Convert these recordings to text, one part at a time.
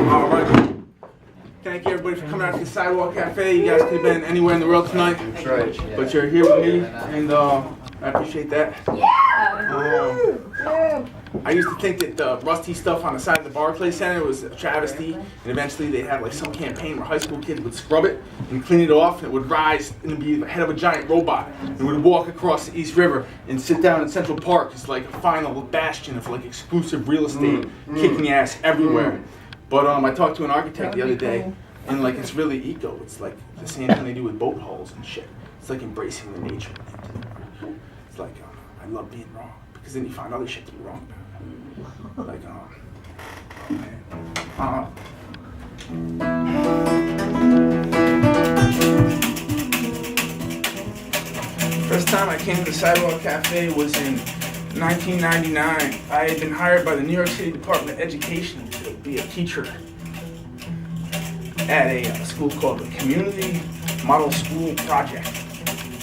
All right. Thank you everybody for coming out to the Sidewalk Cafe. You guys could have been anywhere in the world tonight. That's right. But you're here with me, and I appreciate that. I used to think that the rusty stuff on the side of the Barclays Center was a travesty, and eventually they had like some campaign where high school kids would scrub it and clean it off, and it would rise and be the head of a giant robot, and would walk across the East River and sit down in Central Park as like a final bastion of like exclusive real estate, kicking ass everywhere. But I talked to an architect the other day, and like it's really eco. It's like the same thing they do with boat hulls and shit. It's like embracing the nature. It's like I love being wrong, because then you find other shit to be wrong about. Like First time I came to the Sidewalk Cafe was in 1999. I had been hired by the New York City Department of Education to be a teacher at a school called the Community Model School Project,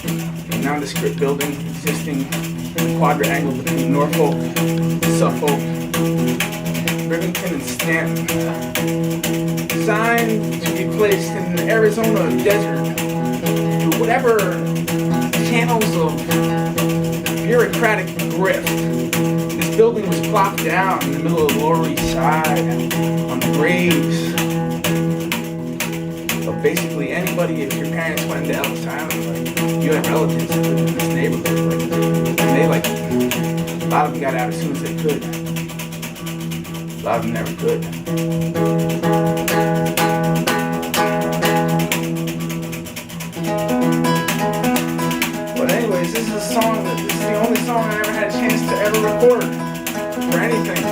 a nondescript building existing in the quadrangle between Norfolk, Suffolk, Rivington, and Stanton. Designed to be placed in the Arizona desert through whatever channels of bureaucratic grift. This building was plopped down in the middle of the Lower East Side on the graves of basically anybody. If your parents went to Ellis Island, like, you had relatives in this neighborhood, like, and they like, a lot of them got out as soon as they could. A lot of them never could. But anyways, this is a song this is the only song I ever had a chance to ever record for anything.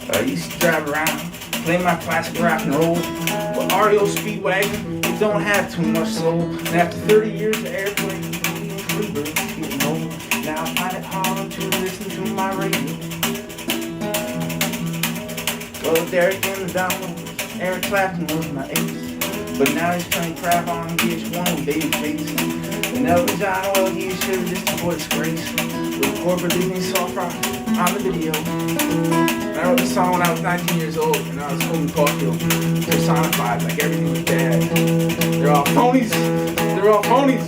I used to drive around, play my classic rock and roll, but REO Speedwagon, it don't have too much soul. And after 30 years of airplane, Freebirds getting old. Now I find it hard to listen to my radio. Well, Derek and the Dominoes, Eric Clapton was my ace, but now he's playing crap on VH1 with Babyface. And Elton John, well, he should have just avoided disgrace with corporate leading soft rock on the video. I wrote this song when I was 19 years old, and I was holding Caulfield, personified, like everything was bad. They're all phonies. They're all phonies.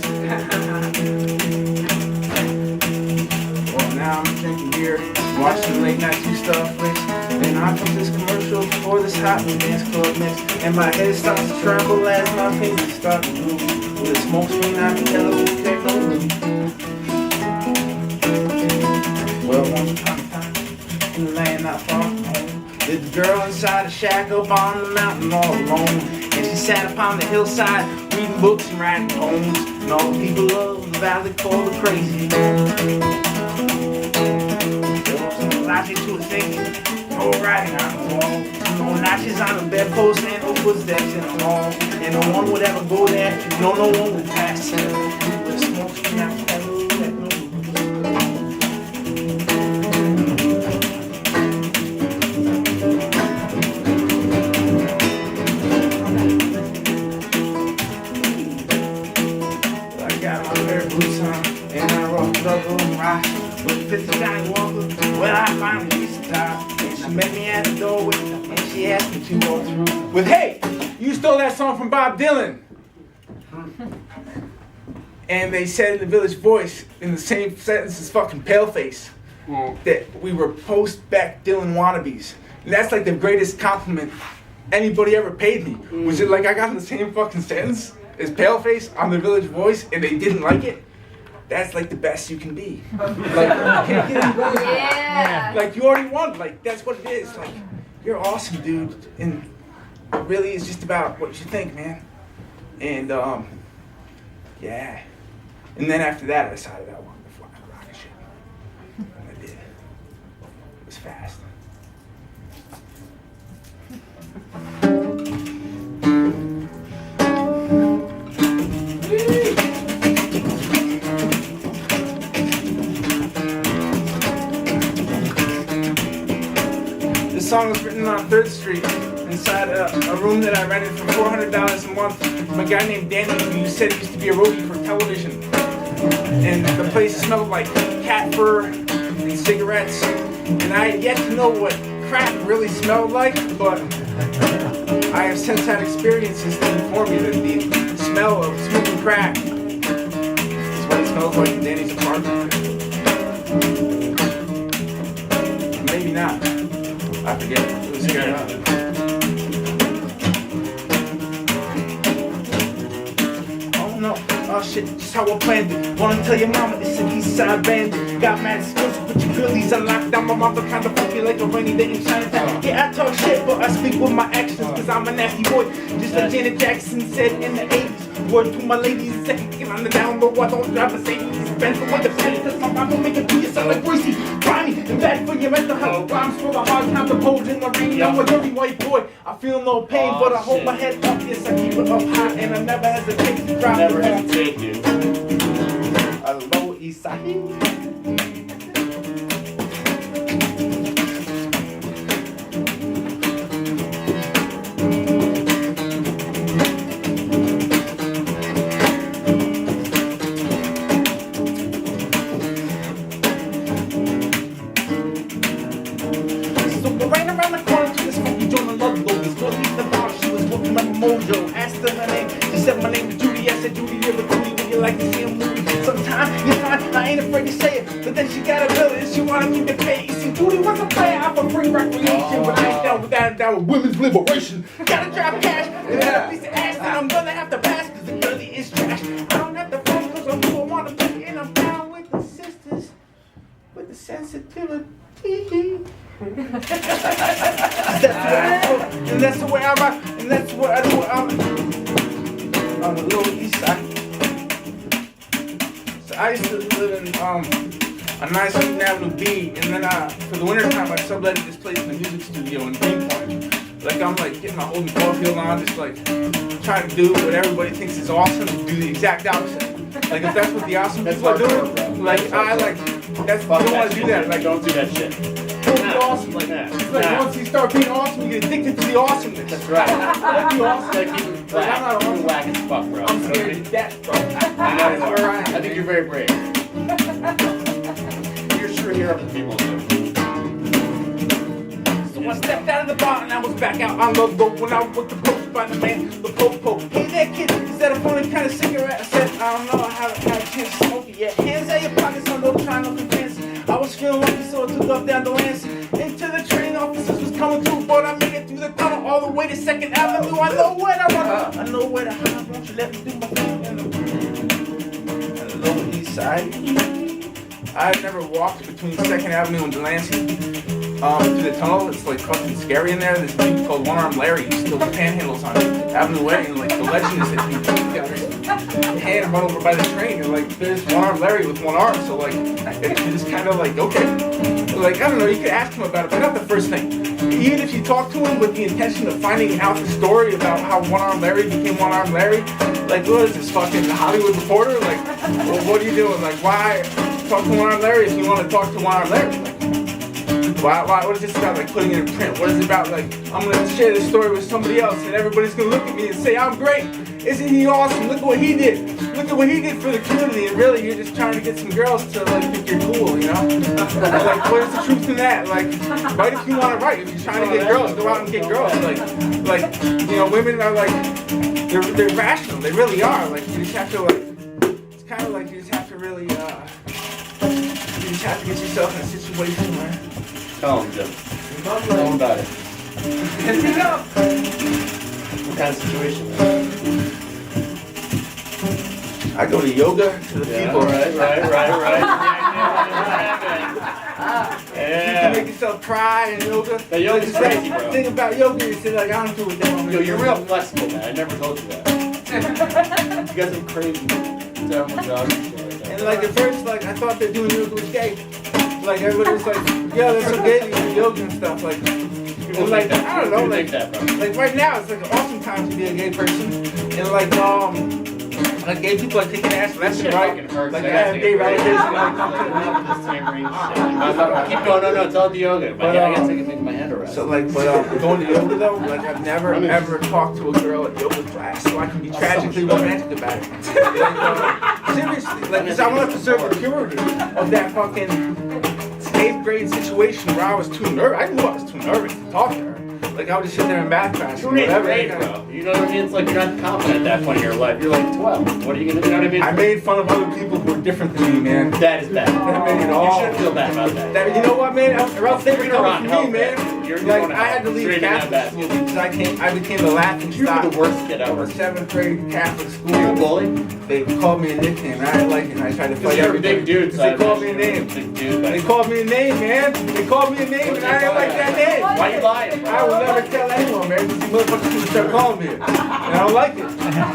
Well, now I'm drinking beer, watching late night 2 Star flicks, and I comes this commercial for this hot new dance club mix, and my head starts to tremble as my fingers start to move. With a smoke screen, I can tell it won't take no room. Well, once upon a time, in the land not far from home, lived a girl inside a shack up on the mountain all alone. And she sat upon the hillside, reading books and writing poems. And all the people of the valley called her crazy. There wasn't no logic to her thinking, no writing on the wall, no notches on the bedpost, and no footsteps in the hall. And no one would ever go there, no one would pass her. With a smoke screen out the with 50 Johnny Walker, well, I finally reached the top. And she met me at the doorway, and she asked me to walk through with, "Hey, you stole that song from Bob Dylan." And they said in the Village Voice, in the same sentence as fucking Paleface, that we were post-Beck Dylan wannabes. And that's like the greatest compliment anybody ever paid me. Was it like I got in the same fucking sentence as Paleface on the Village Voice, and they didn't like it? That's like the best you can be. Like, you can't get any better than that. Like, you already won. Like, that's what it is. Like, you're awesome, dude. And it really is just about what you think, man. And, yeah. And then after that, I decided I wanted to fly a rocket ship. And I did. It was fast. The song was written on 3rd Street inside a room that I rented for $400 a month from a guy named Danny who said he used to be a roadie for television. And the place smelled like cat fur and cigarettes. And I had yet to know what crack really smelled like, but I have since had experiences to inform me that the smell of smoking crack is what it smells like in Danny's apartment. Maybe not. I forget. It was scary. Oh no. Oh shit, just how I planned it. Wanna tell your mama it's an east side bandit. Got mad skills, but your girlies are locked down. My mouth kinda funky like a rainy day in Chinatown. Yeah, I talk shit, but I speak with my actions, cause I'm a nasty boy. Just like Janet Jackson said in the 80s. Word to my ladies, second get on the down low. I don't drive Mercedes. Benz with the pen, cause my mom will make it to you sound like greasy. Grimy and bad for your mental health. Rhymes for the hard time to hold in the rain. I'm a dirty white boy. I feel no pain, but I hold my head up. Yes, I keep it up high, and I never hesitate to drop Never it. hesitate, dude. A low east side. Mojo, asked her her name. She said my name is Judy. I said Judy, you're the cootie. Would you like to see a movie? Sometimes you find I ain't afraid to say it, but then she got a bill and she wanted me to pay. You see, Judy was a player out for free recreation, but I ain't down with that. Down with women's liberation. Gotta drop cash and have a piece of ass, and I'm gonna have to pass because the girlie is trash. I don't have to phone because I'm who I want to be, and I'm down with the sisters with the sensitivity. That's the way I rock, and that's what I do. I'm on the Lower East Side. So I used to live in a nice Newton Avenue B, and then for the winter time I subletted this place in the music studio in Greenpoint. Like I'm like getting my Holden Caulfield on, just like trying to do what everybody thinks is awesome, do the exact opposite. Like if that's what the awesome people are doing, like I like that's I don't want to do that. Like don't do that shit. Don't be awesome like that. It's like once you start being awesome, you get addicted to the awesomeness. That's right. I like the awesome. Like being whack. You're whack as fuck, bro. I'm scared to death, bro. I think you're very brave. You're sure here up to people too. So I stepped out of the bar and I was back out on the road when I was with the post by the man, the popo. Hey there, kid, is that a funny kind of cigarette? I said, I don't know, I haven't had a chance to smoke it yet. Hands out your pockets, I'm no trying to fancy. I was feeling lucky, so I took off down the Lancey. Into the train, officers was coming through, but I made it through the tunnel all the way to 2nd Avenue. I know where to run, I know where to hide. Won't you let me do my thing in the Lower East Side? I've never walked between 2nd Avenue and Delancey through the tunnel. It's like fucking scary in there. There's a dude called One Arm Larry who still panhandles on Avenue Way, and like the legend is that he got his hand run over by the train, and like there's One Arm Larry with one arm, so like it's just kind of like okay, like I don't know. You could ask him about it, but not the first thing. Even if you talk to him with the intention of finding out the story about how One Arm Larry became One Arm Larry, like what is this fucking Hollywood Reporter? Like, well, what are you doing? Like, why talk to One Arm Larry if you want to talk to One Arm Larry? Like, why? What is this about? Like putting it in print? What is it about? Like I'm gonna share this story with somebody else, and everybody's gonna look at me and say I'm great. Isn't he awesome? Look at what he did. Look at what he did for the community. And really, you're just trying to get some girls to like think you're cool, you know? Like, what is the truth in that? Like, write if you want to write. If you're trying to get girls, go out and get girls. Like you know, women are like they're rational. They really are. Like you just have to like. It's kind of like you just have to really. You just have to get yourself in a situation where. Tell him, Jim. Tell him about it. Pick it up. What kind of situation? I go to yoga to the people. Right. You can make yourself cry in yoga. The yoga's crazy, bro. The thing about yoga is that like I don't do what they want me to do. Yo, you're real flexible, man. I never told you that. You got some crazy terrible jobs and shit like that. And like at first, like I thought that doing yoga was gay. Like everybody was like, yeah, that's so gay, you do yoga and stuff. Like, People and like think that. I don't know, People like think that, bro. like right now it's like an awesome time to be a gay person. And like gay people are kicking ass left and Shit right. fucking hurts. Like I I gotta have take gay a break. relatives and like come to the The same range shit. Keep going. No, tell the yoga. But yeah, I gotta take a thing in my hand around. So like, but going to yoga though, like I've never ever talked to a girl at yoga class, so I can be tragically romantic about it. Seriously, like, 'cause I want to preserve the purity of that fucking 8th grade situation where I was too nervous. I knew I was too nervous to talk to her. Like I would just sit there in math class. You're in 8th grade, bro. You know what I mean? It's like you're not confident at that point in your life. You're like 12. What are you gonna do? You know what I mean? I made fun of other people who were different than me, man. That is bad. That made it all. You should feel bad about that. You know what, man? Or else they were coming for me, man. You're Like going I had to leave straight in that Catholic school because I became the laughing You stock were the worst kid of ever. a 7th grade Catholic school. You a bully? They called me a nickname, and I didn't like it. And I tried to Because fight you're a everybody. big dude. They called me a name. Big dude. They called me a name, man. They called me a name, and I didn't like that name. Why you lying, bro? I will never tell anyone, man, because these motherfuckers gonna start calling me it. And I don't like it.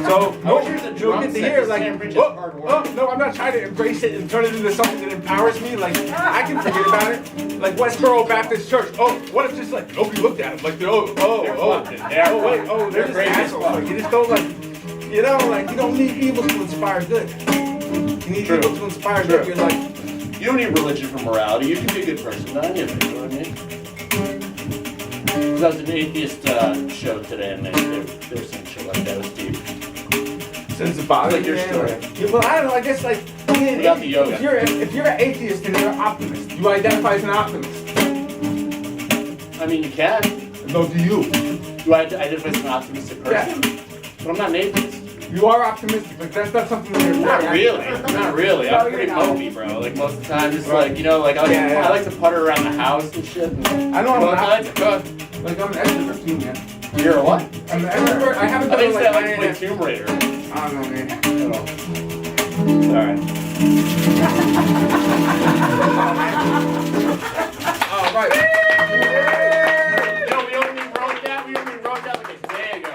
So, wish there was a you'll drum get to set hear, that like, Sam Bridges oh, hard work. oh, no, I'm not trying to embrace it and turn it into something that empowers me. Like, I can forget about it. Like, Westboro Baptist Church. Oh, what if just, like, nobody looked at him? Like, They're wait, they're just crazy as assholes. fuck. Like, you just don't, like, you know, like, you don't need evil to inspire good. You need True. evil to inspire good. You're like, You don't need religion for morality. You can be a good person. Not any of it. You know what I mean? 'Cause I was at an atheist show today, and they were saying shit like that. It was deep. since the bother Like your man, story. Yeah, well, I don't know. I guess like We got the yoga. if you're an atheist and you're an optimist, you identify as an optimist. I mean, you can. No, do you? Do I identify as an optimistic person? But I'm not an atheist. You are optimistic, but that's not something that you're Not really. Not really. I'm No, pretty you're not. mopey, bro. Like most of the time, just like, you know, like I Yeah. like to putter around the house and shit. And, I know I'm well, an I like to cook. Like I'm an extrovert too, man. You're a what? I'm an extrovert. I haven't I done think like I like to play INFP. Tomb Raider. I don't know, man. Alright. All right. No, we only wrote that like a day ago.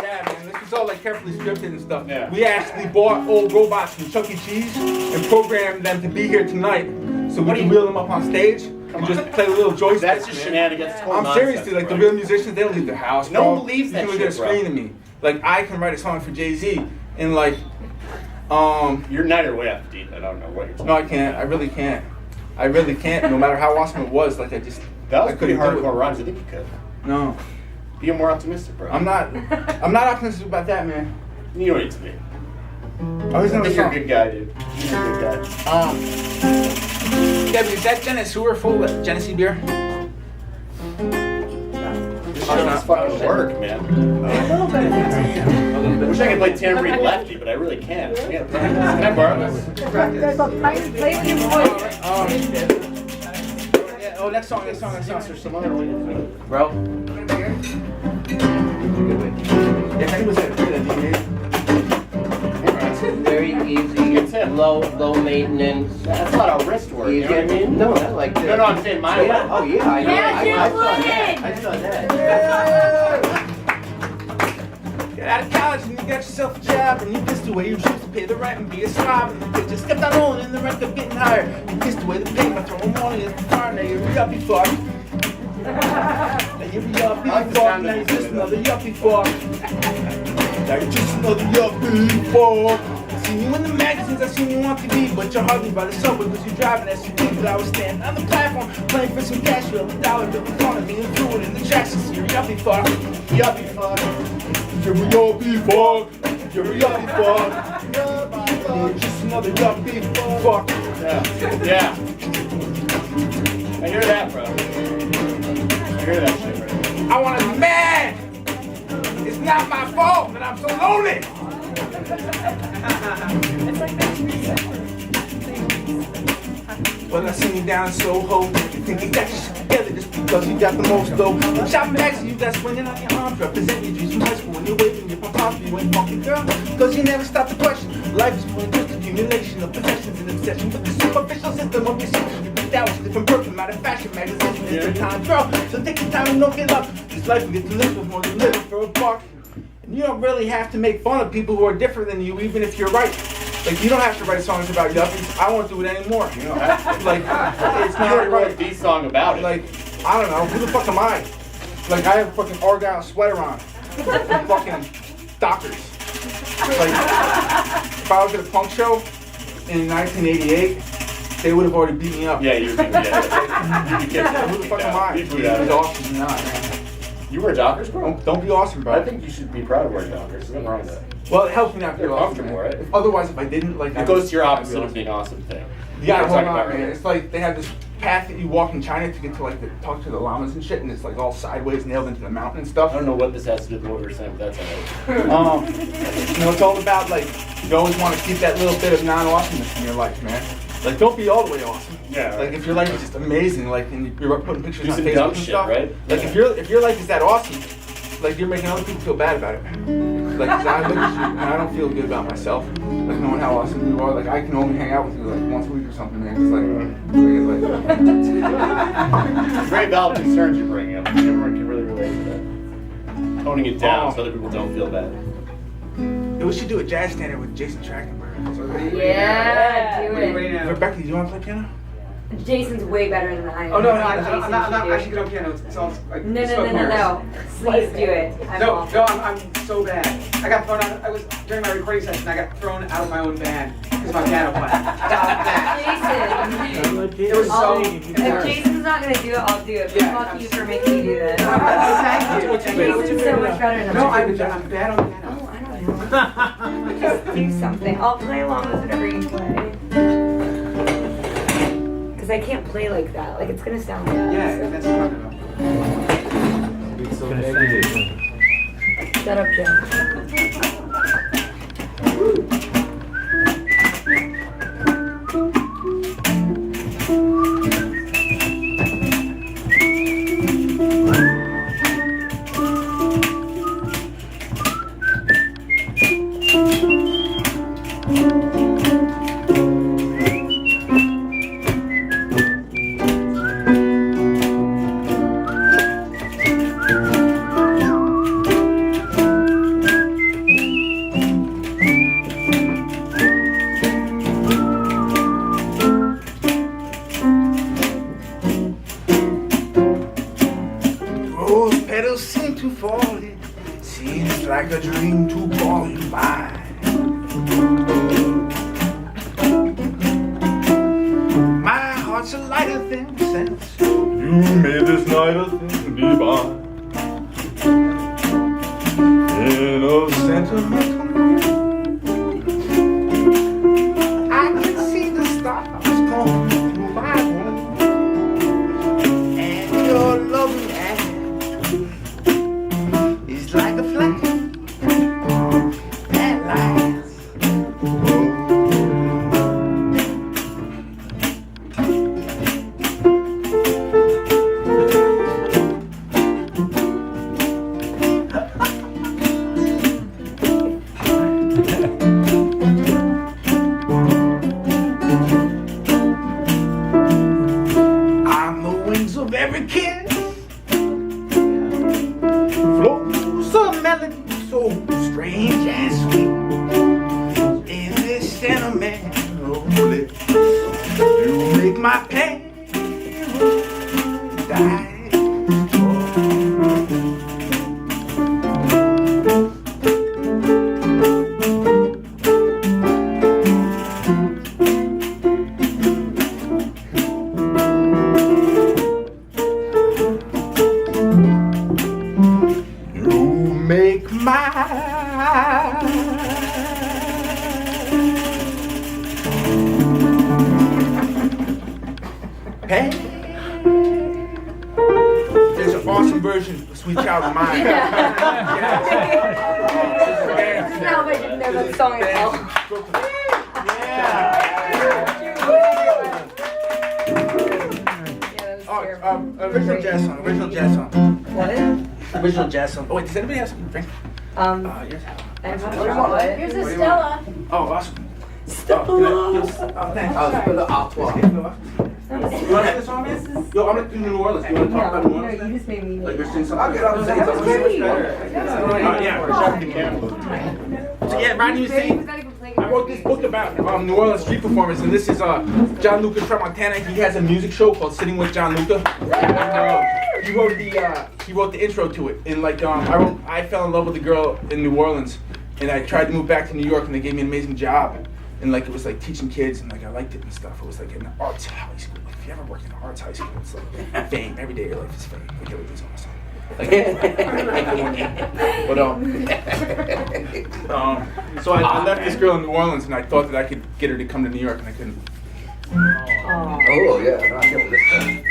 Yeah, man. This was all like carefully scripted and stuff. Yeah. We actually bought old robots from Chuck E. Cheese and programmed them to be here tonight, so we can wheel them up on stage and just play a little joysticks. That's just man. shenanigans. It's total I'm nonsense, seriously like bro. the real musicians. They don't leave their house. No bro. one believes that You shit, can bro. screen to me. Like I can write a song for Jay-Z and like, You're now you're way off the deep. I don't know what you're talking no, I can't. I really can't. I really can't. No matter how awesome it was, like I just. That I was pretty couldn't do hardcore it. rhymes. I think you could. No, Be more optimistic, bro. I'm not. I'm not optimistic about that, man. You know what to be. Oh, he's I not think a you're a song. good guy, dude. You're a good guy. Debbie, is that Genesee Sewer full of Genesee beer? This show is fucking work, man. I wish I could play Tambourine Lefty, but I really can't. Can I borrow this? Play with your voice. Oh, next song. There's some other way to do it. Bro. Yeah, he was at Very easy, It's him. low maintenance. That's a lot of wrist work, you know what I mean? No, not like this. No, I'm saying my way. Yeah, oh yeah, I know. Yeah, I saw Jim that. I saw that. Get out of college and you got yourself a job and you kissed away your dreams to pay the rent and be a slob and the just kept on rolling and the rent kept getting higher. You kissed away the pain by throwing money at the fire. Now you're a yuppie fuck. Now you're a yuppie like the fuck. sound Now of you're this. just another yuppie fuck. Now you're just another yuppie fuck. I seen you in the magazines, I seen you on TV, but you're hardly by the subway because you're driving SUV. But I was standing on the platform playing for some cash bill, a dollar bill in front of me and threw it in the trash. So you're a yuppie fuck. Yuppie fuck. You're a yuppie fuck. You're a yuppie fuck. You're just another yuppie fuck. Yeah. I hear that, bro. I hear that shit, bro. I want to be mad. It's not my fault that I'm so lonely. Well, I seen you down in Soho. You think you got your shit together just because you got the most dough. Shopping bags, you got swinging on your arms. Represent your dreams from high school when you're waving your pom-poms. You ain't funky girl. Because you never stop to question. Life is more than just accumulation of possessions and obsession with the superficial system of your soul. You picked out with different perfume out of fashion magazines. It's your time, girl. So take your time and don't give up. This life we get to live with more than living for a buck. And you don't really have to make fun of people who are different than you, even if you're right. Like, you don't have to write songs about yuppies. I won't do it anymore. You don't have to. Like, it's You already not wrote a right. D song about it. Like, I don't know. Who the fuck am I? Like, I have a fucking Argyle sweater on. Fucking Dockers. Like, if I was at a punk show in 1988, they would have already beat me up. Yeah, you kept Who the fuck am I? He's He's awesome. You're not, man. You wear Dockers, bro? Don't be awesome, bro. I think you should be proud of wearing Dockers. There's nothing wrong with that. Well, it helps me not They're feel awesome. comfortable, right? Otherwise, if I didn't, like, It goes to your opposite of being awesome thing. You gotta We're hold talking on, about man. earlier. It's like they have this path that you walk in China to get to like talk to the llamas and shit, and it's like all sideways, nailed into the mountain and stuff. I don't know what this has to do with what we're saying, but that's all right. You know, it's all about like you always want to keep that little bit of non-awesomeness in your life, man. Like, don't be all the way awesome. Yeah, right. Like, if your life is just amazing, like, and you're putting pictures Do on some Facebook dumb and shit, stuff, right? Like, Yeah. if your life is that awesome, like, you're making other people feel bad about it. Like, 'cause I look at you and I don't feel good about myself. Like, knowing how awesome you are. Like, I can only hang out with you like once a week or something, man. It's like Very valid concerns you're bringing up. Everyone can really relate to that. Toning it down so other people don't feel bad. we should do a jazz standard with Jason Trachtenberg. Yeah, do it. Rebecca, do you want to play piano? Jason's way better than I am. Oh no, no, Jason I'm not should do it. actually good on piano. It's all like No. spoken words. Please do it. I'm No, awful. no, I'm so bad. I got thrown out. I was during my recording session. I got thrown out of my own band because my piano played. Jason. It was so If embarrassing. Jason's not gonna do it, I'll do it. But Yeah, fuck you for making me do this. Thank you. Jason's so much better than No, I I'm am. bad on piano. Oh, I don't know. Just do something. I'll play along with whatever you play. Because I can't play like that. Like, it's gonna sound bad. Yeah, that's what I'm about. Shut up, Joe. Rose petals seem to fall in. Seems like a dream to call you by. My heart's a lighter than sense. You made this night a thing divine. In a sentimental mood, I can see the stars come through my room. And your loving hand is like a flame that lights. On the wings of every kiss flows a melody so strange and sweet. In this sentimental bliss, you make my pain die. You make my pain. There's an awesome version of Sweet Child of Mine. That's not what I didn't know that song at all. Yeah, that was terrible. Original jazz song. Original jazz song. What? Original jazz song. Oh wait, does anybody have something to drink? Yes. I have What do you want? Here's What a do you Stella. Oh, awesome. Oh, thanks. You want to hear the song, man? Yo, I'm gonna do New Orleans. You want to talk about New No, Orleans? you just made me. Like, you're saying something. That was great. So yeah, Rodney was saying, I wrote this book about New Orleans street performers, and this is John Lucas from Montana. He has a music show called Sitting with John Luca. And, he wrote the intro to it, and like I fell in love with a girl in New Orleans, and I tried to move back to New York, and they gave me an amazing job. and like it was like teaching kids, and like I liked it and stuff. It was like an arts high school. Like if you ever worked in an arts high school, it's like fame. Every day of your life is fame. Like everything's awesome. Like, but so I left this girl in New Orleans, and I thought that I could get her to come to New York, and I couldn't. Oh, yeah. No, I get this time.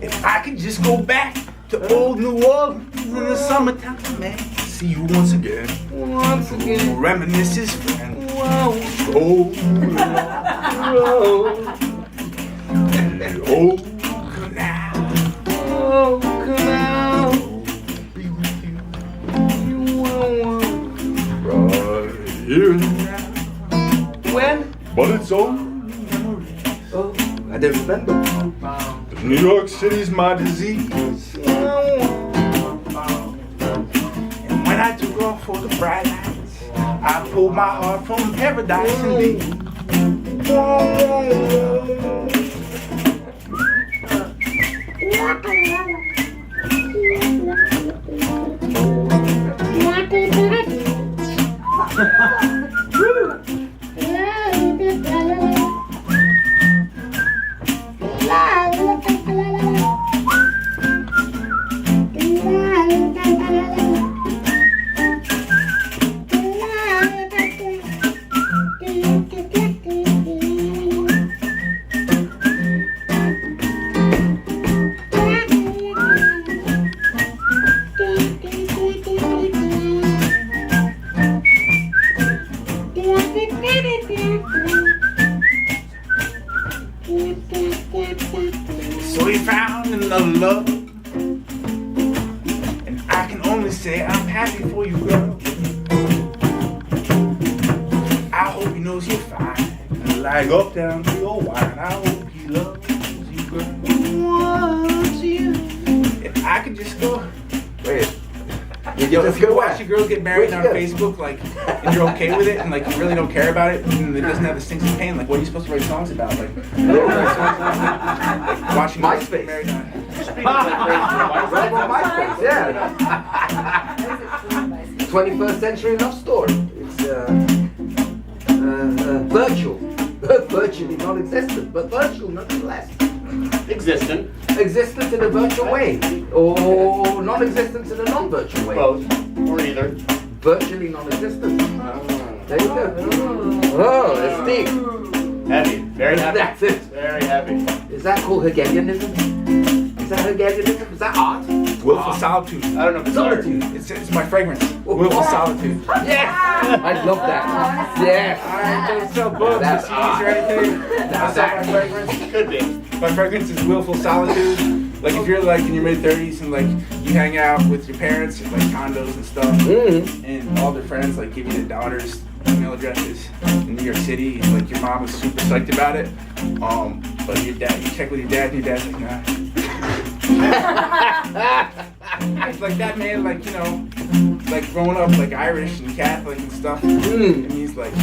If I could just go back to old New Orleans in the summertime, man, see you once again. Once again. Reminisce as friends. Oh, canal. Oh, canal. Be with you. Right here and now. When? But it's all. Oh, I don't remember. New York City's my disease. And when I took off for the bright lights, I pulled my heart from paradise indeed. So we found another love, and I can only say I'm happy for you, girl. I hope he knows you're fine, and like up down to your wine. I hope he loves you, girl. Loves you. If I could just go. Wait. Yo, if you watch where? your girl get married on Where'd you Facebook, like, and you're okay with it, and like you really don't care about it, and it doesn't have the stinks of pain, like, what are you supposed to write songs about? Like watching your girl get MySpace. married on. Right on MySpace, yeah. 21st century love story. It's virtual. Virtually non-existent, but virtual nonetheless. Existent. Existent in a virtual way, or non-existent in a non-virtual way. Both. Or either. Virtually non-existent. There you go. Oh, that's deep. Heavy. Very heavy. That's it. Very heavy. Is that called Hegelianism? Is that Hegelianism? Is that art? Willful solitude. I don't know if it's art. Solitude. It's my fragrance. Willful solitude. Yes! I love that. Yes! I don't sell books or That's CDs or anything. I sell my fragrance. Could be. My fragrance is willful solitude. Like if you're like in your mid-30s and like you hang out with your parents in like condos and stuff, and all their friends like give you their daughters' email addresses in New York City, and like your mom was super psyched about it. But your dad, you check with your dad, and your dad's like, nah. It's like that man, like, you know, like growing up like Irish and Catholic and stuff, and he's like,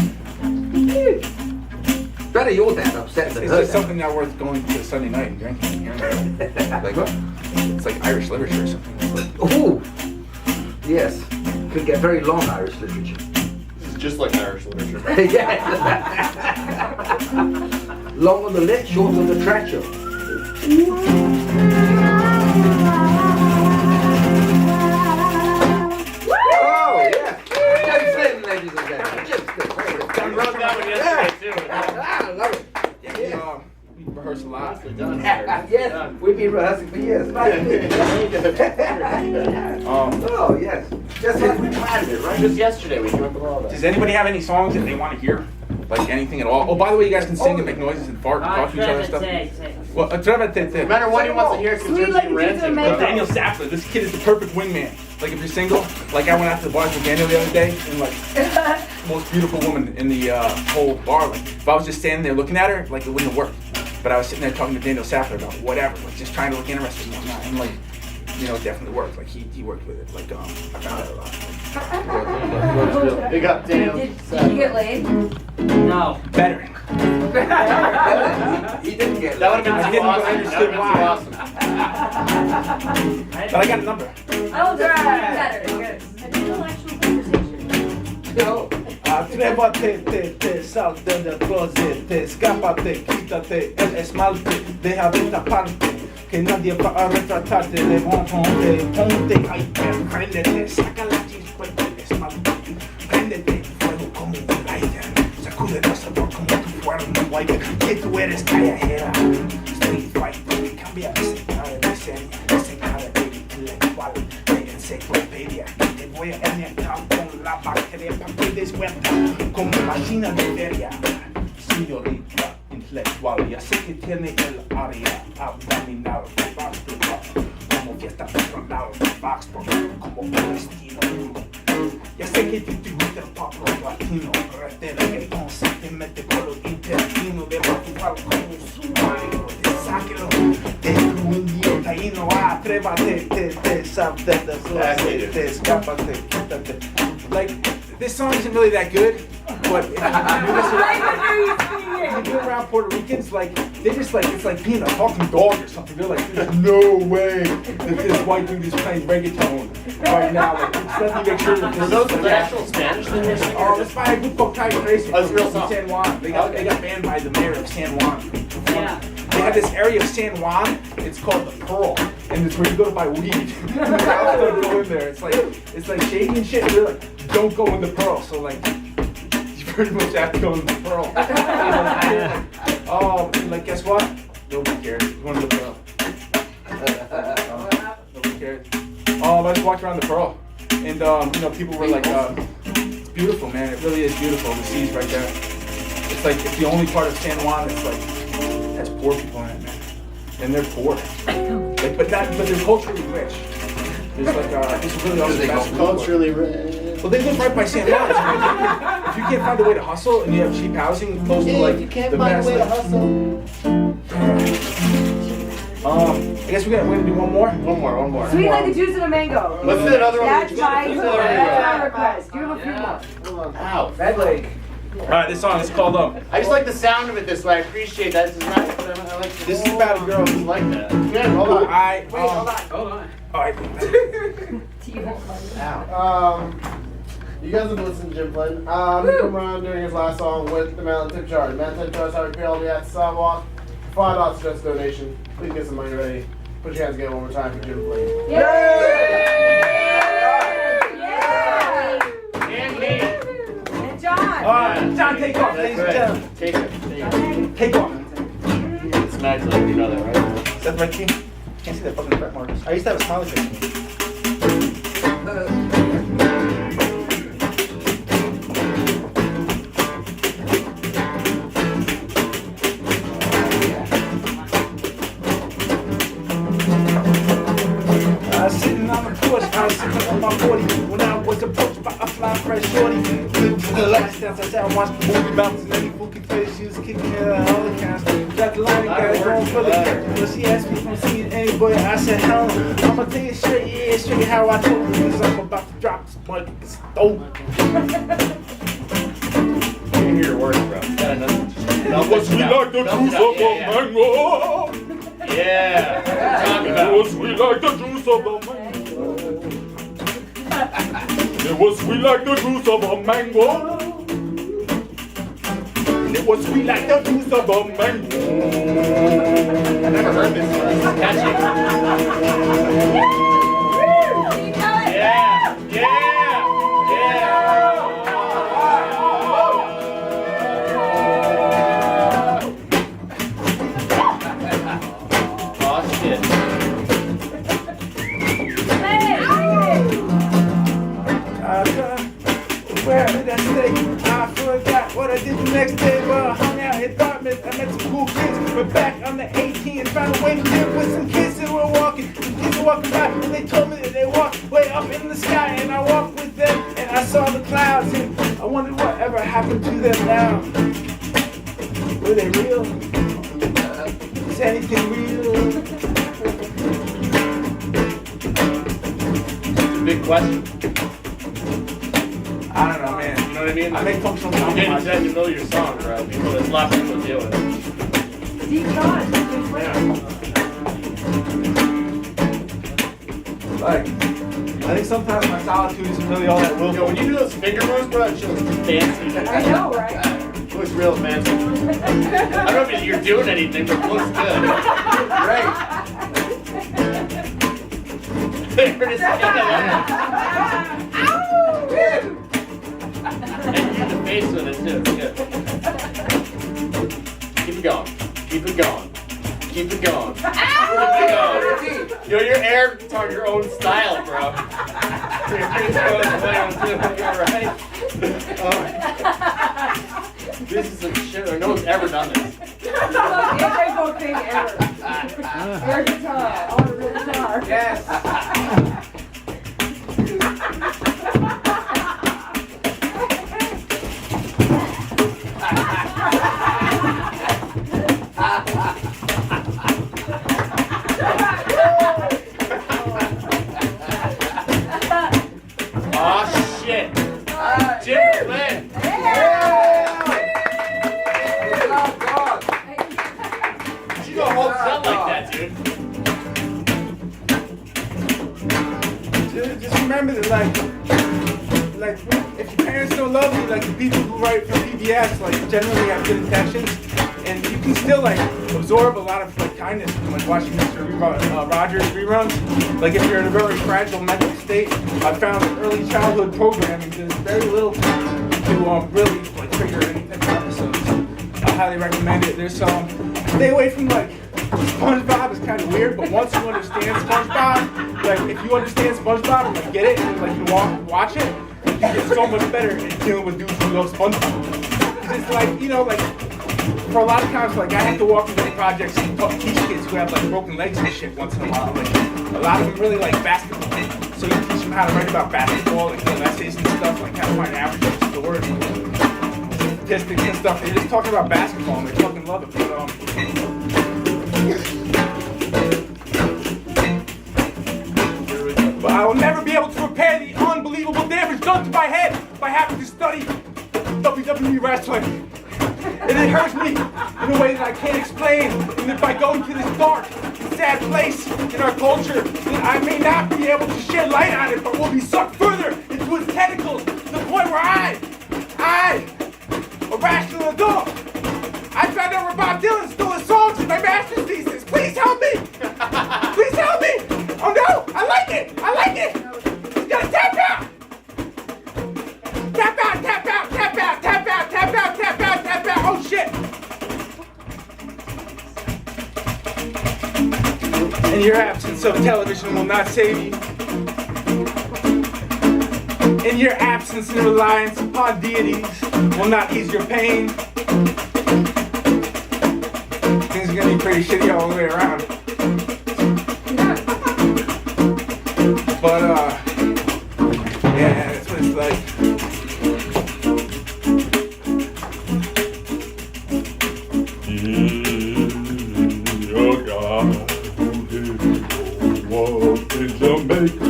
Better your dad upset than it's her just dad. something not worth going to Sunday night and drinking and hearing about. Like, it's like Irish literature or something. It's like, Ooh! Yes. Could get very long Irish literature. This is just like Irish literature. Yes! Long on the lit, short on the treacher. Oh, yeah! Jim Slim, ladies and gentlemen. Jim Slim. There you go. I wrote that one yesterday too. Ah, I love it. we rehearse a lot. Nicely done, sir. Yes, we've been rehearsing for years. Done. Oh, yes. Just like we planned it, right? Just yesterday we came up with all that. Does anybody have any songs that they want to hear? Like anything at all? Oh, by the way, you guys can sing and make noises and fart and talk to each other and stuff. Well, No matter what he wants to hear, because Jim's ranting. Daniel Sappler, this kid is the perfect wingman. Like if you're single, like I went out to the bars with Daniel the other day, and like most beautiful woman in the whole bar. Like if I was just standing there looking at her, like it wouldn't have worked. But I was sitting there talking to Daniel Sappler about whatever, like just trying to look interested and whatnot, and like, you know, it definitely worked. Like he worked with it. Like I found out a lot. Big up, Daniel. Did you get laid? No. Better. He didn't get That would have I been too didn't awesome. understand That why. would have been too awesome. But I got a number. Oh, that's better. Good. An intellectual conversation. No. Atrévate, te sal del closet, te escápate, quítate el esmalte, deja de taparte, que nadie va a retratarte, levántate, ponte ahí, préndete, saca la chispa del esmalte, préndete, fuego como un lighter, sacude la sabor como tu fuera un wiper, que tú eres callejera, street fighter, cambia ese cara de diseño, ese cara de intelectual, de enciclopedia, te voy a inyectar con la bacteria para que des cuenta, como máquina de feria, señorita intelectual, ya sé que tiene el área abdominal, como fiesta patronal, como un destino. Ya sé que tú tuviste el pop rock latino, retera que constantemente con los intestinos de Portugal como un submarino, sáquelo de tu indio taíno, atrévate, te sabes de closet, te escápate, quítate. Like, this song isn't really that good, but if you're around Puerto Ricans, like, they just like, it's like being a talking dog or something. They're like, there's no way that this white dude is playing reggaeton right now. Like, just let me make sure that Were this those is the actual Spanish that you're singing? Oh, it's by a group called Tiger Tracy. Oh, it's a real from song. San Juan. They got banned by the mayor of San Juan. Yeah. They have this area of San Juan. It's called the Pearl, and it's where you go to buy weed. Don't go in there. It's like shady and shit. They're like, don't go in the Pearl. So like, you pretty much have to go in the Pearl. Oh, like guess what? Nobody cares. You want to the Pearl? Nobody cares. I just walked around the Pearl, and people were like, it's beautiful, man. It really is beautiful. The sea's right there. It's like it's the only part of San Juan that's like has poor people in it, man. And they're poor. Like, but they're culturally rich. There's like it's really awesome. They go fast food court. Culturally rich. Well, they live right by San Juan. So if you can't find a way to hustle and you have cheap housing close to like you can't the find a best, way to like, hustle. I guess we're gonna do one more. One more. Sweet like the juice of a mango. Let's do another one. That's my Let's request. Do you have a few more? Ow. Red Lake. All right, this song is called I just like the sound of it this way. I appreciate that. This is nice, but I like This is about a girl I who like that. Yeah, hold on. I Wait, hold on. All right. You guys have listened to Jim Flynn. He come around during his last song with the Mountain Tip Jar. The Mountain Tip Jar is how we pay all the at the sidewalk. $5 just donation. Please get some money ready. Put your hands together one more time for Jim Flynn. And me. And John. All right, John, take off, ladies and gentlemen. Take it. Take off. It smacks like you know that, right? Is that my key? Can't see that fucking fat markers. I used to have a smiley face. I was sitting on the porch, I was sitting on my 40 when I was approached by a fly fresh shorty. Lived to the last dance, I sat and watched the movie bounce and any fool could play. She was kicking it out all the cans. Got the line and got it going for the well, she asked me if I'm seeing anybody. I said, hell no. I'ma tell you straight, yeah, straight how I told you. Cause I'm about to drop this mud. It's over. You can hear your words, bro. Was we like the juice of a mango? Yeah. It was sweet like the juice of a mango. It was sweet like the juice of a mango. It was sweet like the juice of a mango. I never heard this one. This is catchy. Yeah. Oh shit. Where did I stay? I forgot what I did the next day. Well, I hung out at Dartmouth. I met some cool kids. We're back on the 18 and found a way to live with some kids that were walking. Some kids were walking by and they told me that they walked way up in the sky. And I walked with them and I saw the clouds. And I wondered whatever happened to them now. Were they real? Is anything real? Big question. I don't know, man. You know what I mean? I make functional You're getting compromise. upset in the middle of your song, bro. People, there's a lot of people to deal with. Deep thought. Like, I think sometimes my solitude isn't really all that Yo, willful. when you do those finger moves, bro, that shit looks fancy. I know, right? It looks real fancy. I don't know if you're doing anything, but it looks good. Right. You're just and you hit the face with it too. Good. Keep it going. Keep it going. Keep it going. Keep it going. Yo, your air guitar, your own style, bro. Your right? This is some shit. No one's ever done this. Anti-vote thing ever. Air guitar, on a real guitar. Yes. Oh shit. Jim Flynn. You don't hold something like that, dude. Just remember that, like, if your parents don't love you, like the people who write for PBS, like, generally have good intentions, and you can still, like, absorb a lot of, like, kindness from, like, watching Mr. Rogers reruns. Like, if you're in a very fragile mental state, I found that early childhood programming does very little to really, like, trigger any type of episodes. I highly recommend it. There's stay away from, like, SpongeBob is kind of weird, but once you understand SpongeBob, like, if you understand SpongeBob and, like, get it, and, like, you watch it, you get so much better at dealing with dudes who love SpongeBob. Because it's like, you know, like, for a lot of times, like, I have to walk into projects and teach kids who have, like, broken legs and shit once in a while. Like, a lot of them really like basketball. So you teach them how to write about basketball, like, essays and stuff, like, how to find averages to the words, like, statistics and stuff. They're just talking about basketball and they fucking love it. But I will never be able to repair the unbelievable damage done to my head by having to study WWE wrestling. And it hurts me in a way that I can't explain. And if I go into this dark and sad place in our culture, then I may not be able to shed light on it, but will be sucked further into its tentacles to the point where I, a rational adult, I found out where Bob Dylan stole his songs in my master's thesis. Please help me! Please help me! Oh no! I like it! I like it! You gotta tap out! Tap out! Tap out! Tap out! Tap out! Tap out! Tap out! Tap out! Oh shit! In your absence of television will not save you. In your absence and reliance upon deities will not ease your pain. Things are gonna be pretty shitty all the way around. But yeah, that's what it's like. Your God walked in Jamaica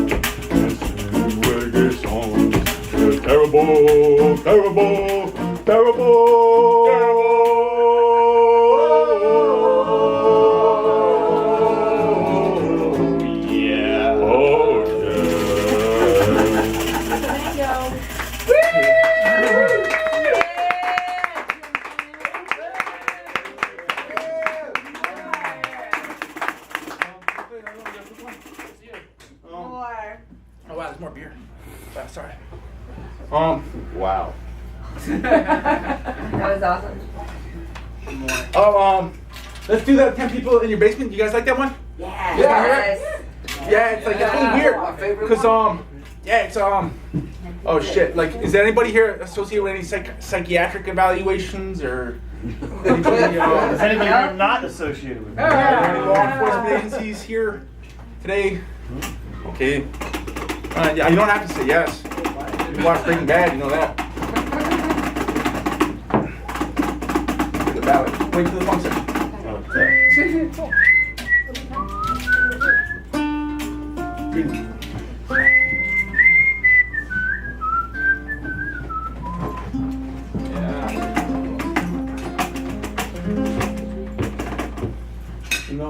and sang reggae songs. They're terrible, terrible, terrible, Yeah. Oh yeah. Oh wow, there's more beer. Sorry. Wow. That was awesome. Oh, let's do that 10 people in your basement. You guys like that one? Yes. Yeah, it's like it's really weird. Cause yeah, it's oh shit. Like, is anybody here associated with any psychiatric evaluations or anybody? Is anybody not associated with Are there any law enforcement agencies here today? Okay. Yeah, you don't have to say yes. You watch Breaking Bad, you know that. The ballot. Wait for the function.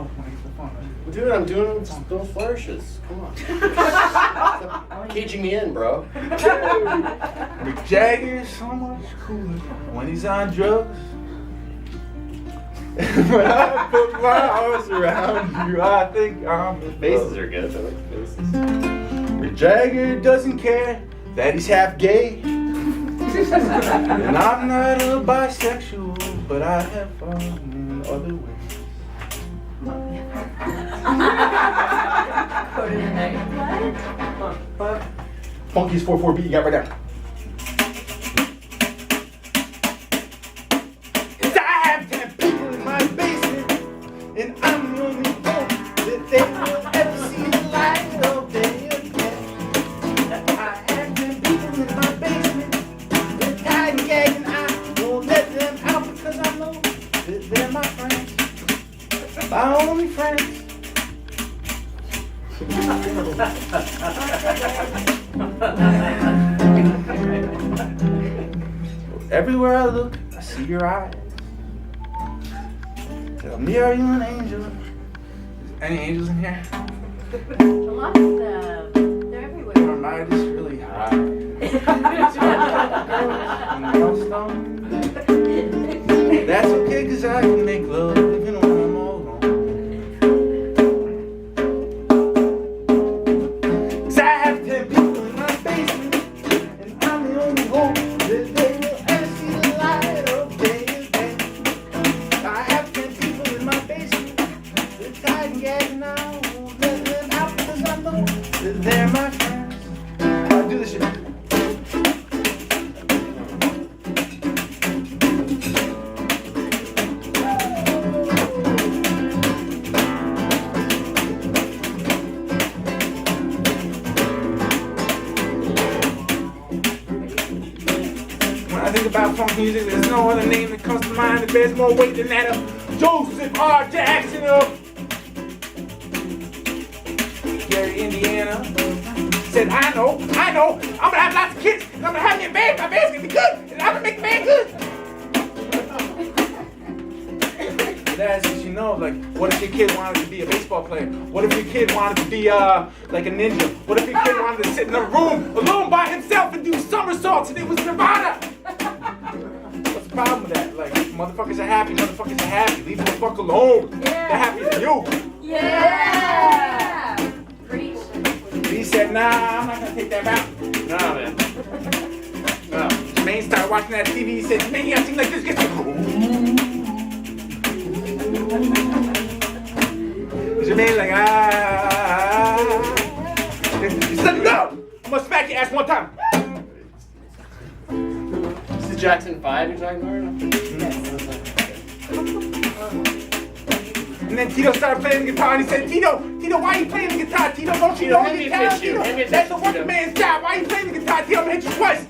know when it's the phone. Dude, I'm doing those flourishes. Come on. Stop caging me in, bro. Mick Jagger is so much cooler when he's on drugs. When I put my arms around you, I think I'm in Faces love. are good. I like the faces. Mick Jagger doesn't care that he's half gay. And I'm not a bisexual, but I have fun in other ways. Funky's 4/4 beat you got right now. I have 10 people in my basement, and I'm the only one that they will ever see the light of day again. I have 10 people in my basement, they're tied and gagged, and I won't let them out because I know that they're my friends, my only friends. Everywhere I look, I see your eyes. Tell me, are you an angel? Is any angels in here? A lot of them. They're Or everywhere. am I just really high? And milestone? That's okay, cause I can make love even when I'm all alone. Cause I have 10 people in my basement, and I'm the only hope that they will ever see the light of day again. I have 10 people in my basement, they're tied and gagged, and I won't let them out because I know that they're my friends. Do this shit. When I think about funk music, there's no other name that comes to mind that bears more weight than that of Joseph R. Jackson of Gary, Indiana. Said, I know, I'm gonna have lots of kids, and I'm gonna have me a band, my band's gonna be good, and I'm gonna make the band good. That's what you know, like, what if your kid wanted to be a baseball player? What if your kid wanted to be, like a ninja? What if your kid wanted to sit in a room alone by himself and do somersaults and it was Nirvana? What's the problem with that? Like, motherfuckers are happy, leave them the fuck alone. They're happy for you. Yeah! Preach. He said, nah, I'm not gonna take that route. Nah, man. No. Jermaine started watching that TV. He said, man, you gotta sing like this. Get you. Jermaine's like, He said, no! I'm gonna smack your ass one time. This is Jackson 5 you're talking about? And then Tito started playing the guitar and he said, Tito, why are you playing the guitar? Tito, don't you know Hand me your a talent, tissue. Tito? Hand me a That's a tissue, working Tito. man's job. Why are you playing the guitar? Tito, I'm gonna hit you twice.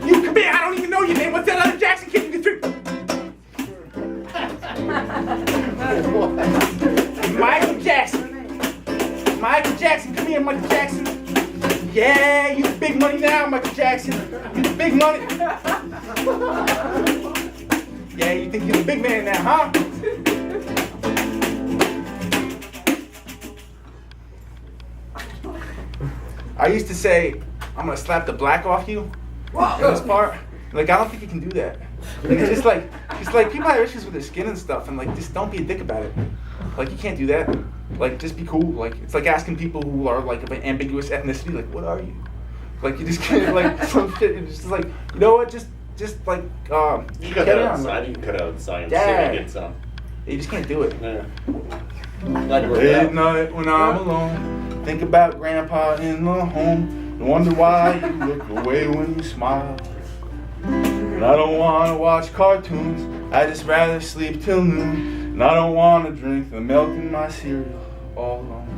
You come here, I don't even know your name. What's that other Jackson kid you can drink? Michael Jackson. Michael Jackson, come here, Michael Jackson. Yeah, you big money now, Michael Jackson. You big money. Yeah, you think you're the big man now, huh? I used to say, I'm gonna slap the black off you. In this part. Like, I don't think you can do that. And it's like people have issues with their skin and stuff, and like, just don't be a dick about it. Like, you can't do that. Like, just be cool. Like, it's like asking people who are like of an ambiguous ethnicity, like, what are you? Like, you just can't, like, some shit. It's just like, you know what? Just like, You cut that outside. You can cut out science. Yeah. So you get some. you just can't do it. Yeah. Glad you worked Late out. at night when I'm alone, think about Grandpa in the home, and wonder why you look away when you smile. And I don't want to watch cartoons, I just rather sleep till noon. And I don't want to drink the milk in my cereal all alone.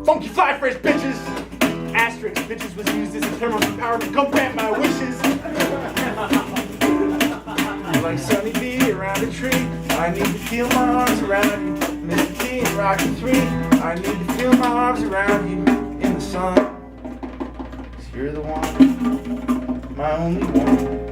Funky fly fresh bitches. Asterisk bitches was used as a term of empowerment. Come grant my wishes. like Sunny B around a tree. I need to feel my arms around you. Mr. T and Rocky 3. I need to feel my arms around you in the sun. 'Cause you're the one, my only one.